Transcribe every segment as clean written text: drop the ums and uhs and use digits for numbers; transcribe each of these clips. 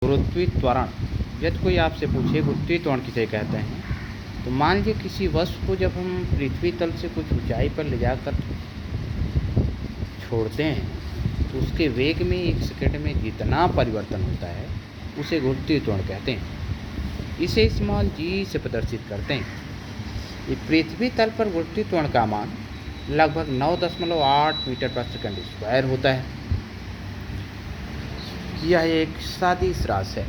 गुरुत्वीय त्वरण। यदि कोई आपसे पूछे गुरुत्वीय त्वरण किसे कहते हैं, तो मान लीजिए किसी वस्तु को जब हम पृथ्वी तल से कुछ ऊंचाई पर ले जाकर छोड़ते हैं तो उसके वेग में 1 सेकंड में जितना परिवर्तन होता है उसे गुरुत्वीय त्वरण कहते हैं। इसे स्मॉल जी से प्रदर्शित करते हैं। ये पृथ्वी तल पर गुरुत्वीय त्वरण का मान लगभग 9.8 मीटर पर सेकंड स्क्वायर होता है। यह एक सदिश राशि है।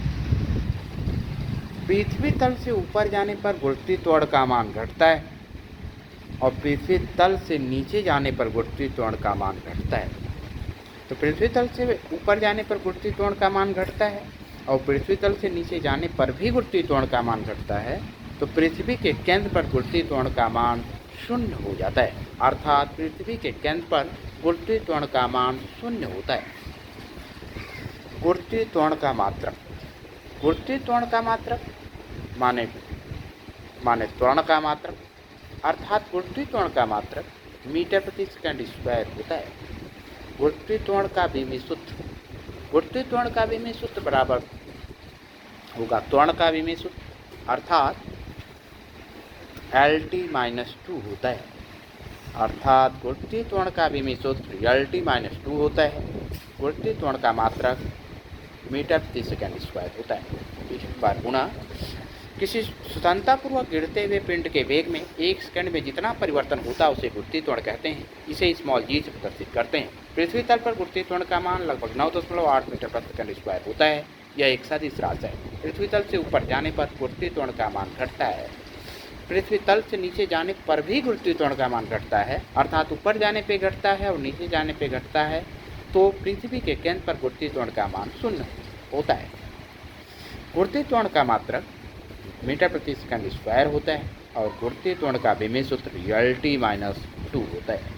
पृथ्वी तल से ऊपर जाने पर गुरुत्वीय त्वरण का मान घटता है और पृथ्वी तल से नीचे जाने पर गुरुत्वीय त्वरण का मान घटता है। तो पृथ्वी तल से ऊपर जाने पर गुरुत्वीय त्वरण का मान घटता है और पृथ्वी तल से नीचे जाने पर भी गुरुत्वीय त्वरण का मान घटता है। तो पृथ्वी के केंद्र पर गुरुत्वीय त्वरण का मान 0 हो जाता है, अर्थात पृथ्वी के केंद्र पर गुरुत्वीय त्वरण का मान 0 होता है। गुरुत्वीय त्वरण का मात्रक। गुरुत्वीय त्वरण का मात्रक माने त्वरण का मात्रक, अर्थात गुरुत्वीय त्वरण का मात्रक मीटर प्रति सेकंड स्क्वायर होता है। गुरुत्वीय त्वरण का विमीय सूत्र। गुरुत्वीय त्वरण का विमीय सूत्र बराबर होगा त्वरण का विमीय सूत्र, अर्थात LT-2 होता है। अर्थात गुरुत्वीय त्वरण का विमीय सूत्र LT-2 होता है। गुरुत्वीय त्वरण का मात्रक मीटर प्रति सेकंड स्क्वायर होता है। एक बार गुणा। किसी स्वतंत्रतापूर्वक गिरते हुए पिंड के वेग में 1 सेकंड में जितना परिवर्तन होता है उसे गुरुत्वीय त्वरण कहते हैं। इसे स्मॉल जी से प्रदर्शित करते हैं। पृथ्वी तल पर गुरुत्वीय त्वरण का मान लगभग 9.8 मीटर पर सेकंड स्क्वायर होता है। यह एक सदिश राशि है। पृथ्वी तल से ऊपर जाने पर गुरुत्वीय त्वरण का मान घटता है। पृथ्वी तल से नीचे जाने पर भी गुरुत्वीय त्वरण का मान घटता है, अर्थात ऊपर जाने पर घटता है और नीचे जाने पर घटता है। तो पृथ्वी के केंद्र पर गुरुत्वीय त्वरण का मान 0 होता है। गुरुत्वीय त्वरण का मात्रक मीटर प्रति सेकंड स्क्वायर होता है और गुरुत्वीय त्वरण का विमीय सूत्र LT-2 होता है।